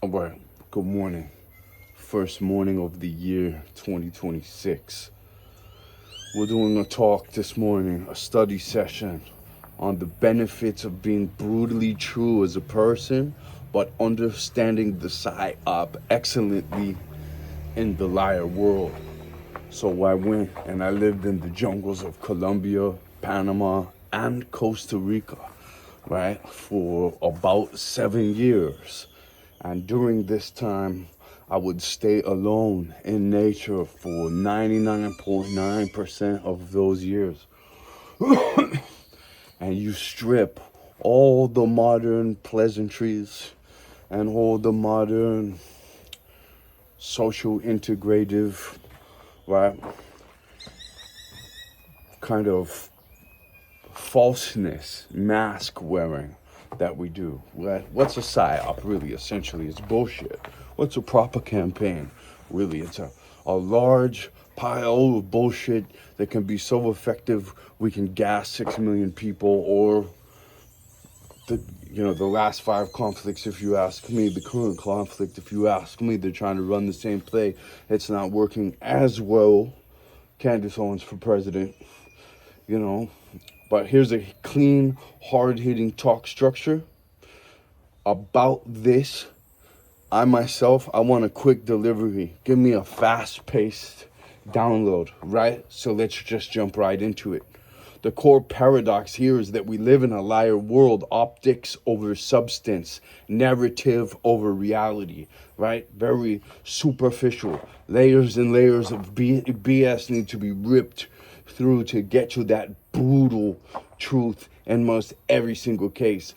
All right, good morning. First morning of the year 2026. We're doing a talk this morning, a study session on the benefits of being brutally true as a person, but understanding the psy-op excellently in the liar world. So I went and I lived in the jungles of Colombia, Panama, and Costa Rica, right, for about 7 years. And during this time, I would stay alone in nature for 99.9% of those years. And you strip all the modern pleasantries and all the modern social integrative, right, kind of falseness, mask wearing that we do. Right? What's a psy-op? Really, essentially, it's bullshit. What's a proper campaign? Really, it's a large pile of bullshit that can be so effective we can gas 6 million people, or the last 5 conflicts, if you ask me, the current conflict, if you ask me, they're trying to run the same play. It's not working as well. Candace Owens for president, you know. But here's a clean, hard-hitting talk structure about this. I want a quick delivery. Give me a fast-paced download, right? So let's just jump right into it. The core paradox here is that we live in a liar world, optics over substance, narrative over reality, right? Very superficial. Layers and layers of BS need to be ripped through to get to that brutal truth in most every single case.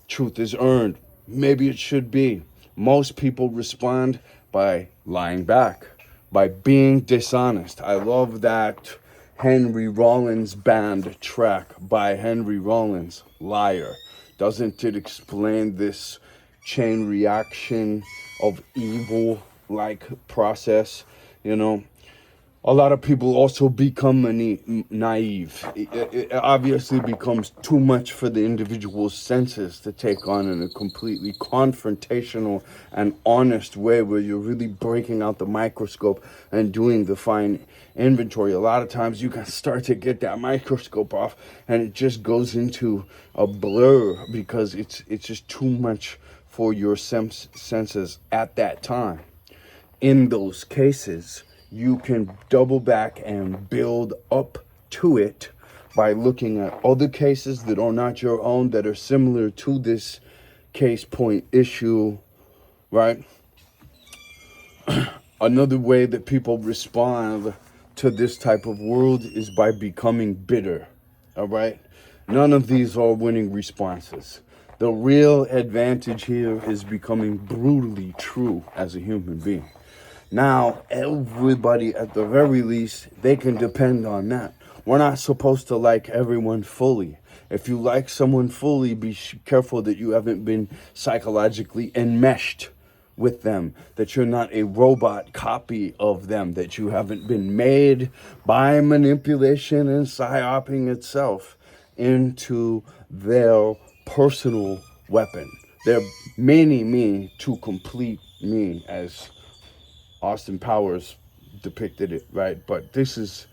Truth is earned. Maybe it should be. Most people respond by lying back, by being dishonest. I love that Henry Rollins band track by Henry Rollins, Liar. Doesn't it explain this chain reaction of evil like process? A lot of people also become naive. It obviously becomes too much for the individual's senses to take on in a completely confrontational and honest way, where you're really breaking out the microscope and doing the fine inventory. A lot of times you can start to get that microscope off and it just goes into a blur because it's just too much for your senses at that time. In those cases, you can double back and build up to it by looking at other cases that are not your own, that are similar to this case point issue, right? Another way that people respond to this type of world is by becoming bitter, all right? None of these are winning responses. The real advantage here is becoming brutally true as a human being. Now, everybody, at the very least, they can depend on that. We're not supposed to like everyone fully. If you like someone fully, be careful that you haven't been psychologically enmeshed with them, that you're not a robot copy of them, that you haven't been made by manipulation and psy-opping itself into their personal weapon. Their mini me to complete me, as Austin Powers depicted it, right? But this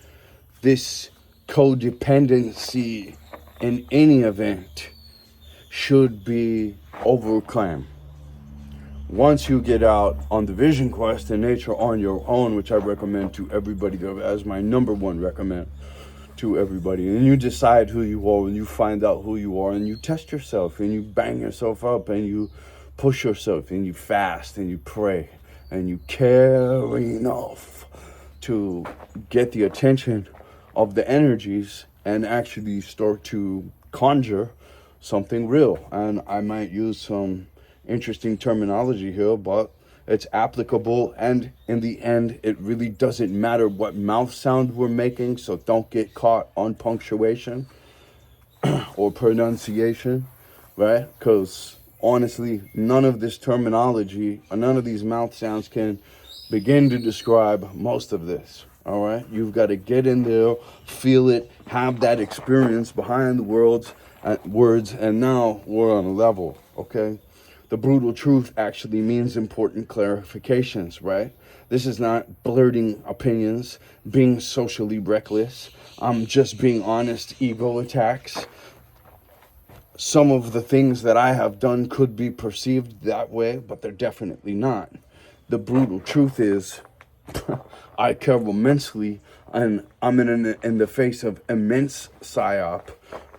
codependency in any event should be overcome. Once you get out on the vision quest in nature on your own, which I recommend to everybody, as my number one recommend to everybody, and you decide who you are, and you find out who you are, and you test yourself, and you bang yourself up, and you push yourself, and you fast, and you pray, and you care enough to get the attention of the energies and actually start to conjure something real. And I might use some interesting terminology here, but it's applicable, and in the end, it really doesn't matter what mouth sound we're making, so don't get caught on punctuation or pronunciation, right? Because honestly, none of this terminology, or none of these mouth sounds can begin to describe most of this, all right? You've got to get in there, feel it, have that experience behind the words, and now we're on a level, okay? The brutal truth actually means important clarifications, right? This is not blurting opinions, being socially reckless. I'm just being honest ego attacks. Some of the things that I have done could be perceived that way, but they're definitely not. The brutal truth is I care immensely, and I'm in the face of immense psy-op,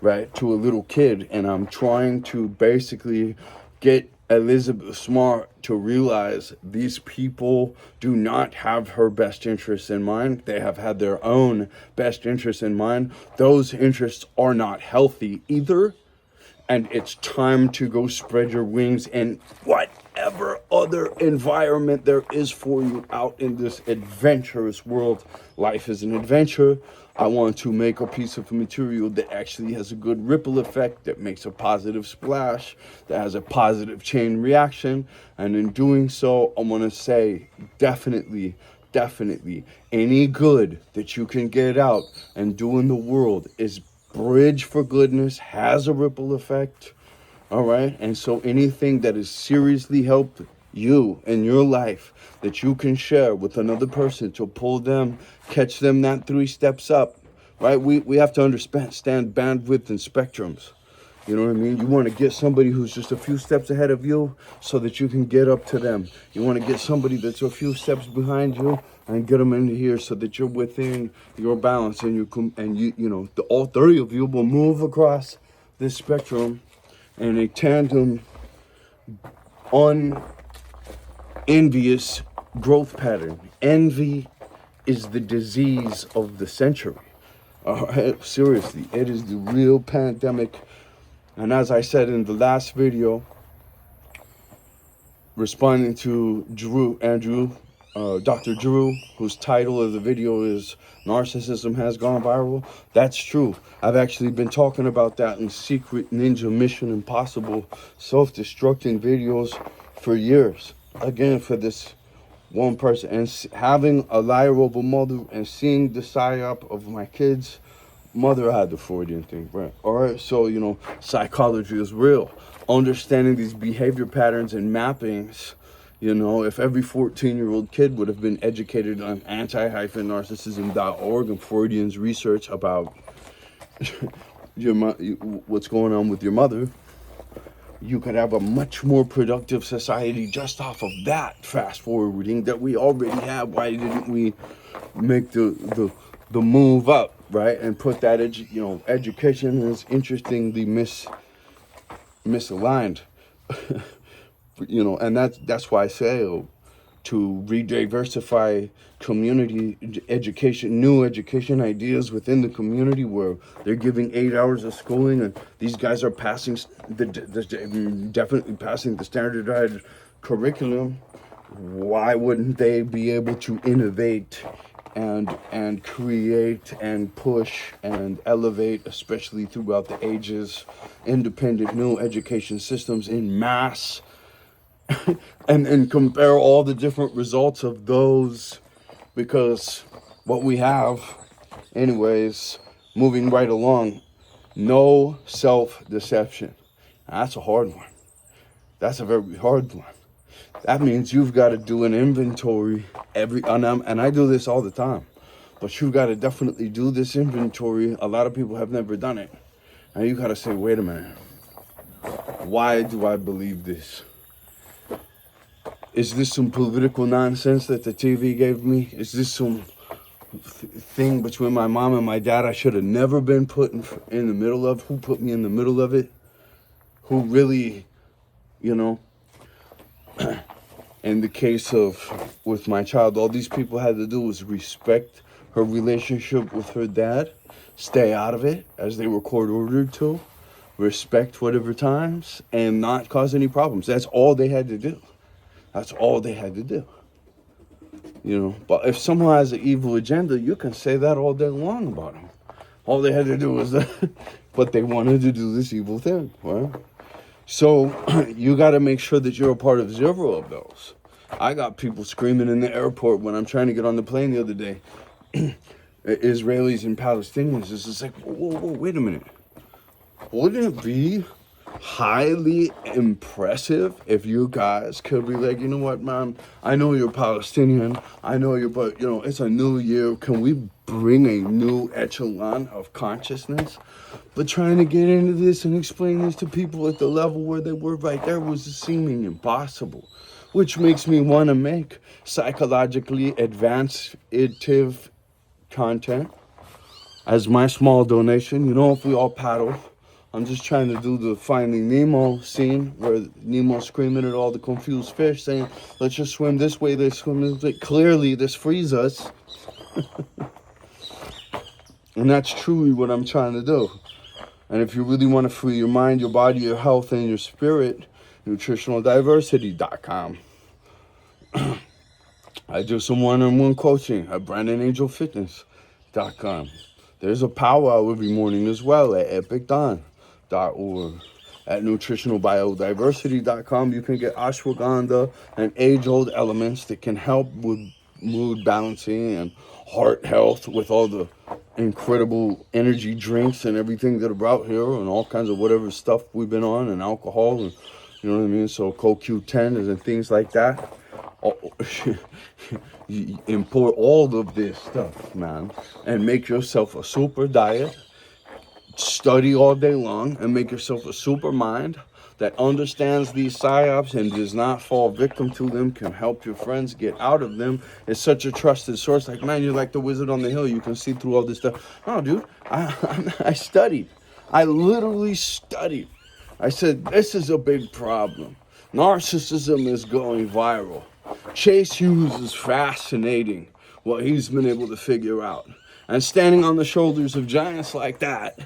right, to a little kid, and I'm trying to basically get Elizabeth Smart to realize these people do not have her best interests in mind. They have had their own best interests in mind. Those interests are not healthy either. And it's time to go spread your wings in whatever other environment there is for you out in this adventurous world. Life is an adventure. I want to make a piece of material that actually has a good ripple effect, that makes a positive splash, that has a positive chain reaction. And in doing so, I want to say definitely, any good that you can get out and do in the world is bridge for goodness, has a ripple effect. All right. And so anything that has seriously helped you in your life that you can share with another person to pull them, catch them that 3 steps up, right? We have to understand bandwidth and spectrums. You know what I mean? You want to get somebody who's just a few steps ahead of you so that you can get up to them. You want to get somebody that's a few steps behind you and get them into here so that you're within your balance, and all 3 of you will move across this spectrum in a tandem, unenvious growth pattern. Envy is the disease of the century. All right, seriously, it is the real pandemic. And as I said in the last video, responding to Dr. Drew, whose title of the video is Narcissism Has Gone Viral, that's true. I've actually been talking about that in secret ninja Mission Impossible self-destructing videos for years. Again, for this one person. And having a liable mother and seeing the psy-op of my kids, mother had the Freudian thing, right? All right, so, psychology is real. Understanding these behavior patterns and mappings, if every 14-year-old kid would have been educated on anti-narcissism.org and Freudian's research about what's going on with your mother, you could have a much more productive society just off of that fast forwarding that we already have. Why didn't we make the move up, right? And put that education is interestingly misaligned. And that's why I say to re-diversify community education, new education ideas within the community where they're giving 8 hours of schooling, and these guys are definitely passing the standardized curriculum. Why wouldn't they be able to innovate and create and push and elevate, especially throughout the ages, independent new education systems in mass, and compare all the different results of those? Because what we have, anyways, moving right along, no self-deception. That's a hard one. That's a very hard one. That means you've got to do an inventory and I do this all the time, but you've got to definitely do this inventory. A lot of people have never done it. And you got to say, wait a minute, why do I believe this? Is this some political nonsense that the TV gave me? Is this some thing between my mom and my dad I should have never been put in the middle of? Who put me in the middle of it? Who really, in the case with my child, all these people had to do was respect her relationship with her dad, stay out of it as they were court ordered to, respect whatever times, and not cause any problems. That's all they had to do. That's all they had to do. But if someone has an evil agenda, you can say that all day long about them. All they had to do was that, but they wanted to do this evil thing, right? So you got to make sure that you're a part of 0 of those. I got people screaming in the airport when I'm trying to get on the plane the other day. Israelis and Palestinians. It's just like, whoa, wait a minute. Wouldn't it be highly impressive if you guys could be like, you know what, man, I know you're Palestinian, I know you're, but you know, it's a new year, can we bring a new echelon of consciousness? But trying to get into this and explain this to people at the level where they were right there was seeming impossible, which makes me want to make psychologically advanceative content as my small donation. You know, if we all paddle, I'm just trying to do the Finding Nemo scene where Nemo's screaming at all the confused fish saying, let's just swim this way, they swim this way. Clearly, this frees us. And that's truly what I'm trying to do. And if you really want to free your mind, your body, your health, and your spirit, nutritionaldiversity.com. I do some one-on-one coaching at BrandonAngelFitness.com. There's a powwow every morning as well at epicdawn.org. At nutritionalbiodiversity.com, you can get ashwagandha and age-old elements that can help with mood balancing and heart health with all the incredible energy drinks and everything that are out here and all kinds of whatever stuff we've been on and alcohol and you know what I mean. So CoQ10 and things like that. You import all of this stuff, man, and make yourself a super diet. Study all day long and make yourself a super mind that understands these psy-ops and does not fall victim to them, can help your friends get out of them. It's such a trusted source. Like, man, you're like the wizard on the hill. You can see through all this stuff. No, dude, I studied. I literally studied. I said, this is a big problem. Narcissism is going viral. Chase Hughes is fascinating what he's been able to figure out. And standing on the shoulders of giants like that,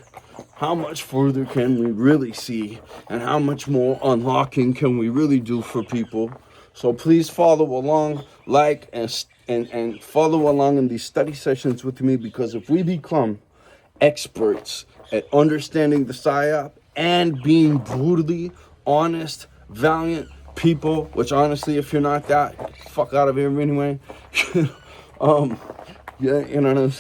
how much further can we really see and how much more unlocking can we really do for people? So please follow along, like, and follow along in these study sessions with me, because if we become experts at understanding the psyop and being brutally honest, valiant people, which honestly, if you're not that, fuck out of here anyway. Yeah, you know,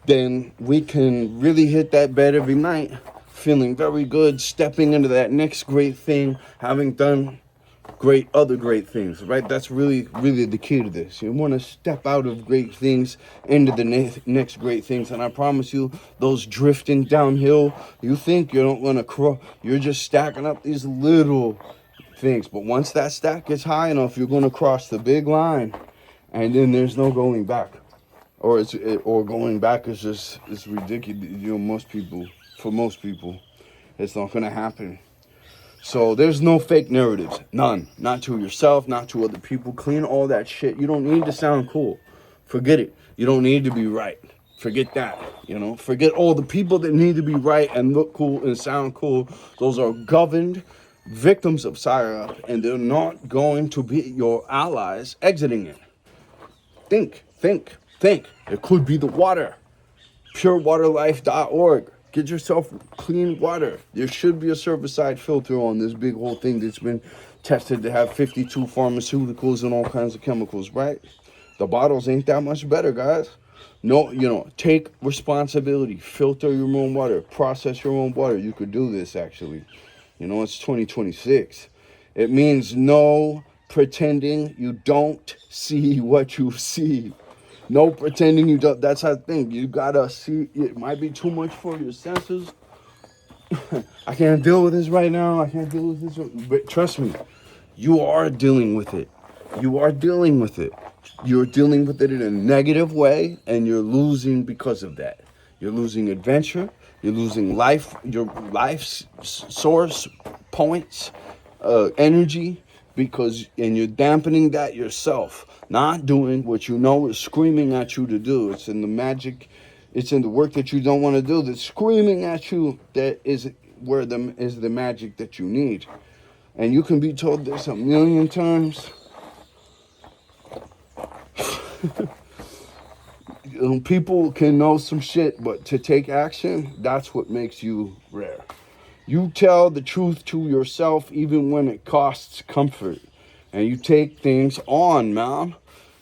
then we can really hit that bed every night, feeling very good, stepping into that next great thing, having done other great things, right? That's really, really the key to this. You want to step out of great things into the next great things. And I promise you, those drifting downhill, you think you don't want to cross, you're just stacking up these little things. But once that stack gets high enough, you're going to cross the big line, and then there's no going back. Or going back is just, it's ridiculous. You know, for most people, it's not going to happen. So there's no fake narratives, none. Not to yourself, not to other people. Clean all that shit. You don't need to sound cool. Forget it. You don't need to be right. Forget that, you know. Forget all the people that need to be right and look cool and sound cool. Those are governed victims of psyop, and they're not going to be your allies exiting it. Think. It could be the water. purewaterlife.org. Get yourself clean water. There should be a servicide filter on this big whole thing that's been tested to have 52 pharmaceuticals and all kinds of chemicals, right? The bottles ain't that much better, guys. No, you know, take responsibility. Filter your own water. Process your own water. You could do this, actually. You know, it's 2026. It means no pretending you don't see what you see. No pretending you don't. That's how I think. You gotta see. It might be too much for your senses. I can't deal with this right now. I can't deal with this. But trust me, you are dealing with it. You are dealing with it. You're dealing with it in a negative way, and you're losing because of that. You're losing adventure. You're losing life. Your life's source points, energy. And you're dampening that yourself, not doing what you know is screaming at you to do. It's in the magic, it's in the work that you don't want to do that's screaming at you, that is where is the magic that you need. And you can be told this a million times. People can know some shit, but to take action, that's what makes you rare. You tell the truth to yourself even when it costs comfort. And you take things on, man.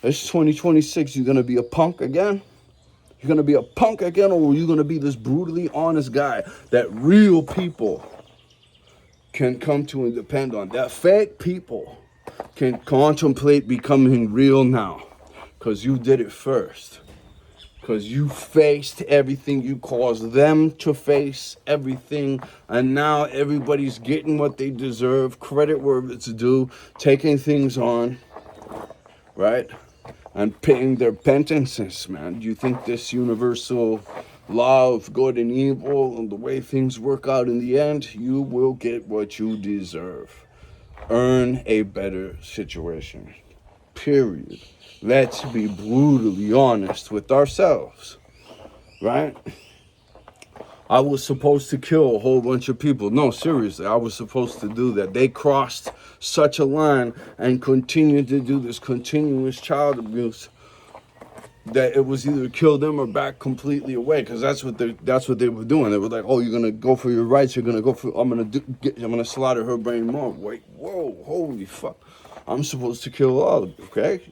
It's 2026. You're going to be a punk again? You're going to be a punk again? Or are you going to be this brutally honest guy that real people can come to and depend on. That fake people can contemplate becoming real now. Because you did it first. Because you faced everything. You caused them to face everything. And now everybody's getting what they deserve. Credit where it's due. Taking things on. Right? And paying their penances, man. Do you think this universal law of good and evil and the way things work out in the end, you will get what you deserve. Earn a better situation. Period. Let's be brutally honest with ourselves. Right? I was supposed to kill a whole bunch of people. No, seriously, I was supposed to do that. They crossed such a line and continued to do this continuous child abuse that it was either kill them or back completely away, because that's what they were doing. They were like, oh, you're gonna go for your rights, you're gonna go for, I'm gonna slaughter her brain more. Wait, whoa, holy fuck, I'm supposed to kill all of you.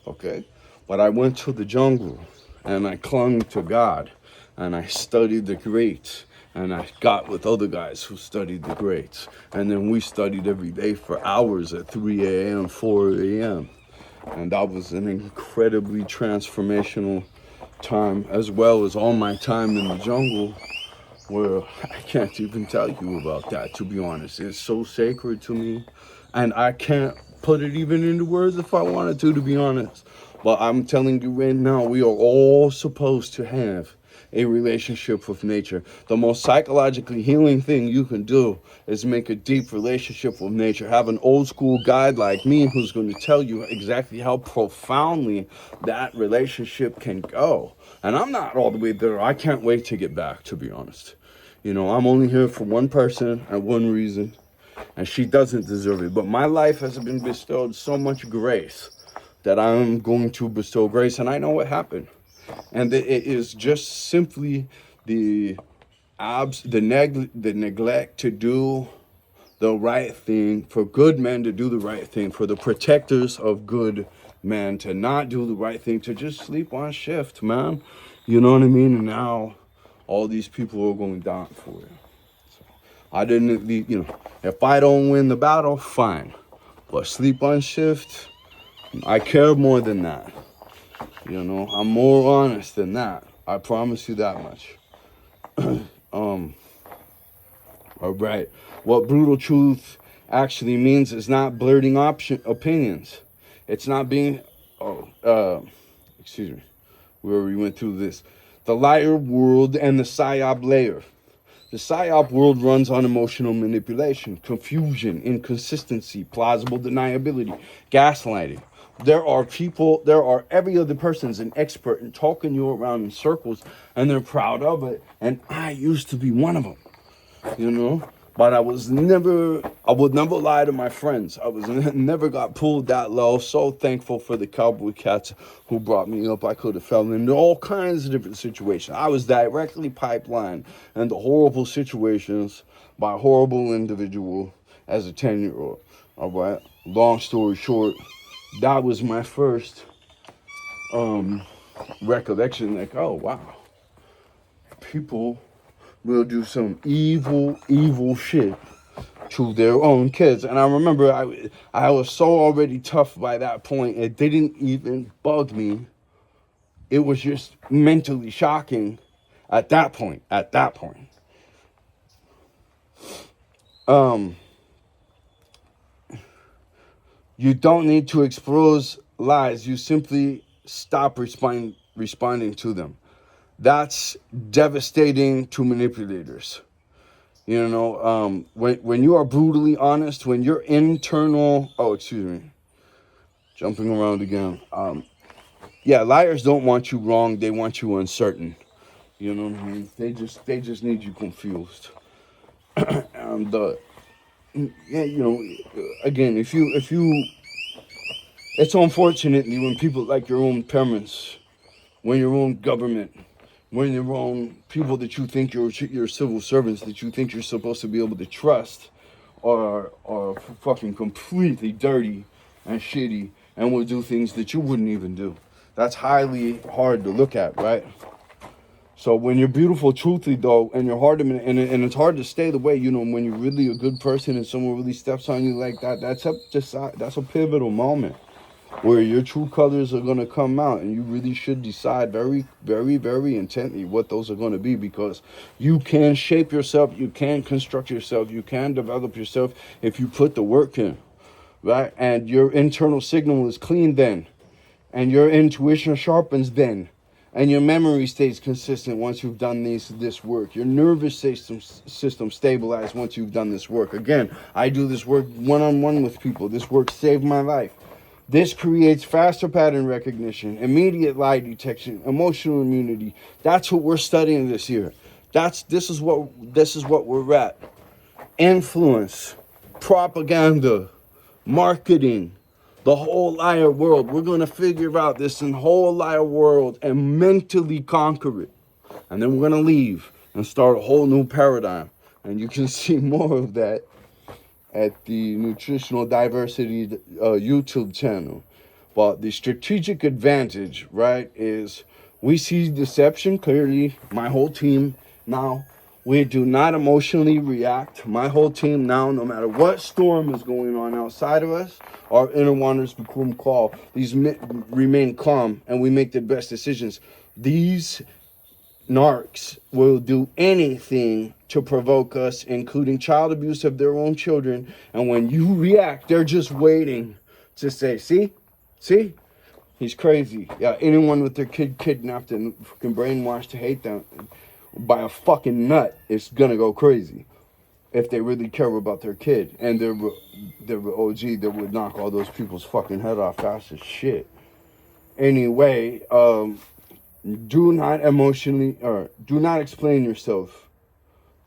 Okay, but I went to the jungle and I clung to God and I studied the greats, and I got with other guys who studied the greats, and then we studied every day for hours at 3 a.m., 4 a.m. And that was an incredibly transformational time, as well as all my time in the jungle, where I can't even tell you about that, to be honest. It's so sacred to me, and I can't put it even into words if I wanted to be honest. But I'm telling you right now, we are all supposed to have a relationship with nature. The most psychologically healing thing you can do is make a deep relationship with nature. Have an old school guide like me who's going to tell you exactly how profoundly that relationship can go. And I'm not all the way there. I can't wait to get back, to be honest. You know, I'm only here for one person and one reason, and she doesn't deserve it. But my life has been bestowed so much grace that I'm going to bestow grace, and I know what happened. And it is just simply the neglect to do the right thing, for good men to do the right thing, for the protectors of good men to not do the right thing, to just sleep on shift, man. You know what I mean? And now all these people are going down for it. So I didn't, you know, if I don't win the battle, fine. But sleep on shift, I care more than that. You know, I'm more honest than that. I promise you that much. All right. What brutal truth actually means is not blurting opinions. It's not being, excuse me, we already went through this. The liar world and the psy-op layer. The psy-op world runs on emotional manipulation, confusion, inconsistency, plausible deniability, gaslighting. There are every other person's an expert in talking you around in circles, and they're proud of it. And I used to be one of them, you know. But I would never lie to my friends. Never got pulled that low. So thankful for the cowboy cats who brought me up. I could have fell into all kinds of different situations. I was directly pipelined into horrible situations by a horrible individual as a 10-year-old. All right. Long story short, that was my first recollection. Like, oh wow, people will do some evil shit to their own kids. And I remember I was so already tough by that point, it didn't even bug me. It was just mentally shocking at that point. You don't need to expose lies. You simply stop responding to them. That's devastating to manipulators. You know, when you are brutally honest, when your internal, jumping around again. Yeah, liars don't want you wrong. They want you uncertain. You know what I mean? They just need you confused. And yeah, you know, again, if you, it's unfortunately when people like your own parents, when your own government, when your own people that you think your civil servants that you think you're supposed to be able to trust are fucking completely dirty and shitty and will do things that you wouldn't even do. That's highly hard to look at, right? So when you're beautiful, truthfully though, and you're hard to, and it's hard to stay the way, you know, when you're really a good person and someone really steps on you like that, that's a pivotal moment where your true colors are going to come out, and you really should decide very, very, very intently what those are going to be, because you can shape yourself, you can construct yourself, you can develop yourself if you put the work in, right? And your internal signal is clean then, and your intuition sharpens then, and your memory stays consistent once you've done this work. Your nervous system stabilizes once you've done this work. Again, I do this work one-on-one with people. This work saved my life. This creates faster pattern recognition, immediate lie detection, emotional immunity. That's what we're studying this year. This is what we're at. Influence, propaganda, marketing, the whole liar world. We're going to figure out this whole liar world and mentally conquer it. And then we're going to leave and start a whole new paradigm. And you can see more of that at the Nutritional Diversity YouTube channel. But the strategic advantage, right, is we see deception clearly. My whole team now, we do not emotionally react. My whole team now, no matter what storm is going on outside of us, our inner wanderers become calm. These remain calm, and we make the best decisions. These narcs will do anything to provoke us, including child abuse of their own children. And when you react, they're just waiting to say, see, he's crazy. Yeah, anyone with their kid kidnapped and fucking brainwashed to hate them by a fucking nut is gonna go crazy. If they really care about their kid and they're OG, they would knock all those people's fucking head off fast as shit. Anyway, do not explain yourself.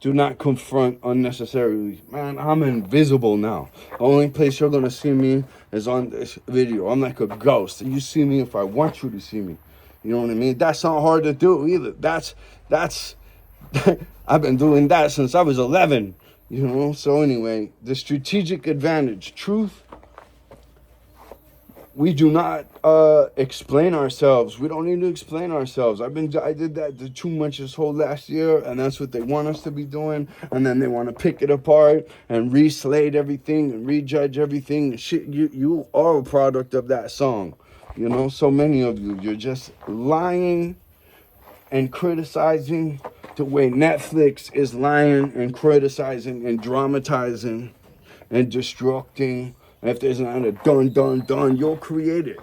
Do not confront unnecessarily. Man, I'm invisible now. The only place you're gonna see me is on this video. I'm like a ghost. You see me if I want you to see me. You know what I mean? That's not hard to do either. That's I've been doing that since I was 11. You know? So anyway, the strategic advantage. Truth. We do not explain ourselves. We don't need to explain ourselves. I did that too much this whole last year, and that's what they want us to be doing. And then they want to pick it apart and re-slate everything and rejudge everything. Shit, you are a product of that song. You know, so many of you, you're just lying and criticizing the way Netflix is lying and criticizing and dramatizing and destructing. If there's not a done, you'll create it.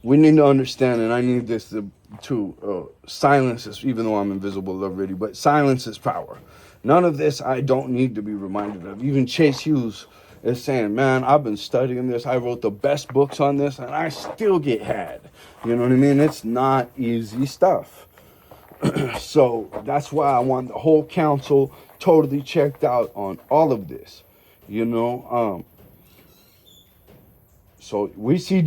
We need to understand, and I need this to silence is, even though I'm invisible already, but silence is power. None of this I don't need to be reminded of. Even Chase Hughes is saying, man, I've been studying this. I wrote the best books on this, and I still get had. You know what I mean? It's not easy stuff. So that's why I want the whole council totally checked out on all of this. You know, so we see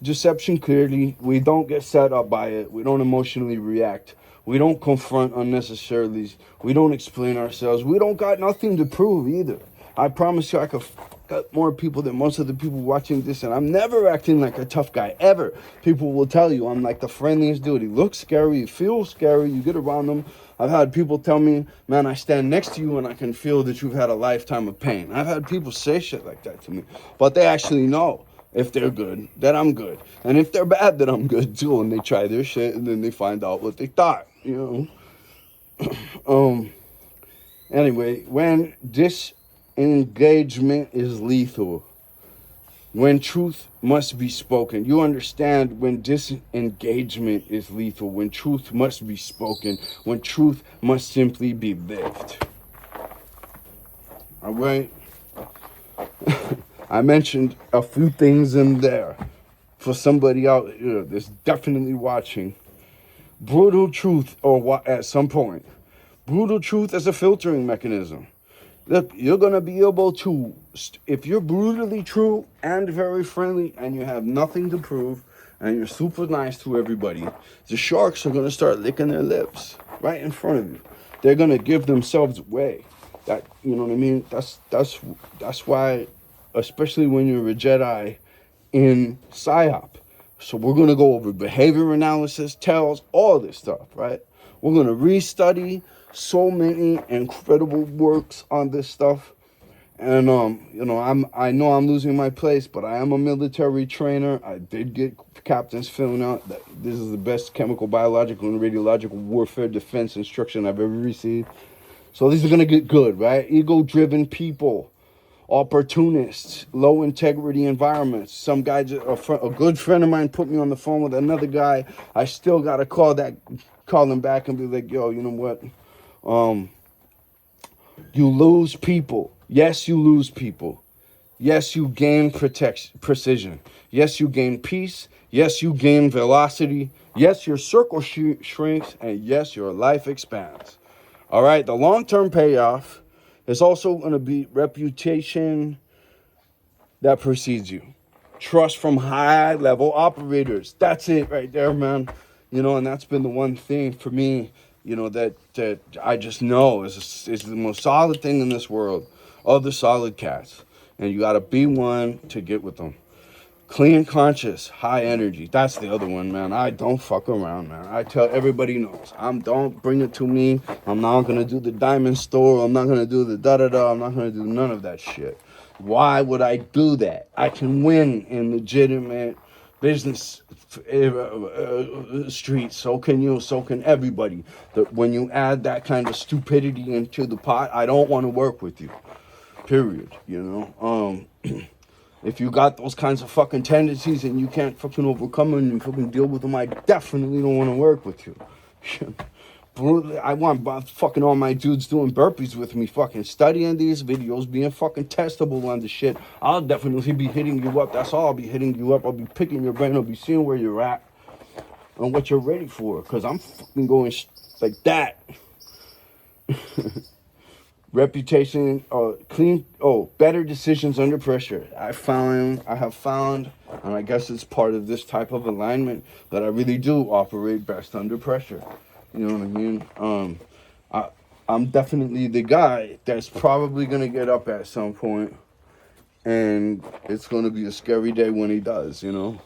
deception clearly. We don't get set up by it. We don't emotionally react. We don't confront unnecessarily. We don't explain ourselves. We don't got nothing to prove either. I promise you I could got more people than most of the people watching this, and I'm never acting like a tough guy, ever. People will tell you I'm like the friendliest dude. He looks scary, he feels scary, you get around him. I've had people tell me, man, I stand next to you and I can feel that you've had a lifetime of pain. I've had people say shit like that to me, but they actually know if they're good, that I'm good. And if they're bad, that I'm good too. And they try their shit and then they find out what they thought, you know. Anyway, when disengagement is lethal, when truth must be spoken. You understand when disengagement is lethal, when truth must be spoken, when truth must simply be lived. All right? I mentioned a few things in there for somebody out here that's definitely watching. Brutal truth, or at some point. Brutal truth as a filtering mechanism. Look, you're going to be able to, if you're brutally true and very friendly and you have nothing to prove and you're super nice to everybody, the sharks are going to start licking their lips right in front of you. They're going to give themselves away. That, you know what I mean? That's why, especially when you're a Jedi in psy-op, So we're going to go over behavior analysis, tells, all this stuff, right? We're going to restudy so many incredible works on this stuff. And you know, I know I'm losing my place, but I am a military trainer. I did get captain's filling out that this is the best chemical, biological, and radiological warfare defense instruction I've ever received. So these are gonna get good, right? Ego-driven people, opportunists, low integrity environments. Some guy, a good friend of mine, put me on the phone with another guy. I still gotta call him back and be like, yo, you know what? You lose people. Yes, you lose people. Yes, you gain precision. Yes, you gain peace. Yes, you gain velocity. Yes, your circle shrinks. And yes, your life expands. All right, the long-term payoff is also going to be reputation that precedes you. Trust from high-level operators. That's it right there, man. You know, and that's been the one thing for me, you know, that I just know is the most solid thing in this world. Other solid cats. And you got to be one to get with them. Clean conscious, high energy. That's the other one, man. I don't fuck around, man. I tell everybody knows. Don't bring it to me. I'm not going to do the diamond store. I'm not going to do the da-da-da. I'm not going to do none of that shit. Why would I do that? I can win in legitimate business streets. So can you. So can everybody. When you add that kind of stupidity into the pot, I don't want to work with you. Period. You know? If you got those kinds of fucking tendencies and you can't fucking overcome them and fucking deal with them, I definitely don't want to work with you. I want fucking all my dudes doing burpees with me, fucking studying these videos, being fucking testable on the shit. I'll definitely be hitting you up. That's all. I'll be hitting you up. I'll be picking your brain. I'll be seeing where you're at and what you're ready for. Because I'm fucking going like that. Reputation, better decisions under pressure. I have found, and I guess it's part of this type of alignment, that I really do operate best under pressure. You know what I mean? I'm definitely the guy that's probably gonna get up at some point, and it's gonna be a scary day when he does. You know,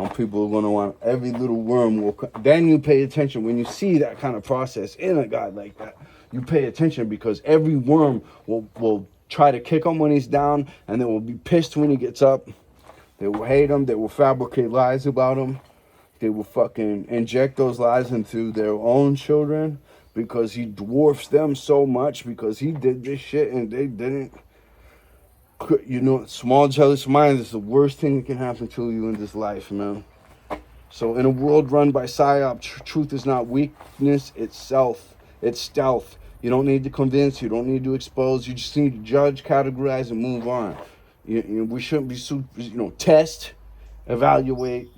people are gonna want every little worm will. Then you pay attention when you see that kind of process in a guy like that. You pay attention because every worm will try to kick him when he's down, and they will be pissed when he gets up. They will hate him. They will fabricate lies about him. They will fucking inject those lies into their own children because he dwarfs them so much because he did this shit and they didn't. You know, small jealous mind is the worst thing that can happen to you in this life, man. So in a world run by psy-ops, truth is not weakness, it's stealth. You don't need to convince, you don't need to expose, you just need to judge, categorize, and move on. We shouldn't be, test, evaluate,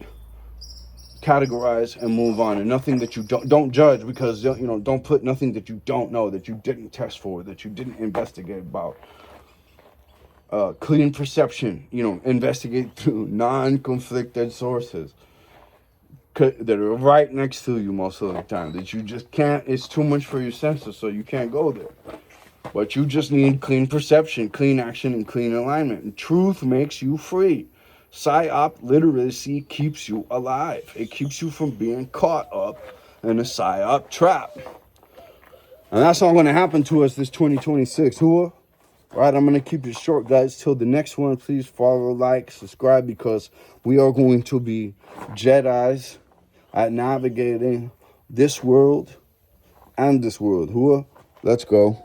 categorize, and move on. And nothing that you don't judge because, don't put nothing that you don't know, that you didn't test for, that you didn't investigate about. Clean perception, investigate through non-conflicted sources that are right next to you most of the time, that you just can't, it's too much for your senses, so you can't go there. But you just need clean perception, clean action, and clean alignment. And truth makes you free. Psy-op literacy keeps you alive. It keeps you from being caught up in a psy-op trap. And that's not going to happen to us this 2026. All right, I'm going to keep it short, guys. Till the next one, please follow, like, subscribe, because we are going to be Jedis at navigating this world and this world. Let's go.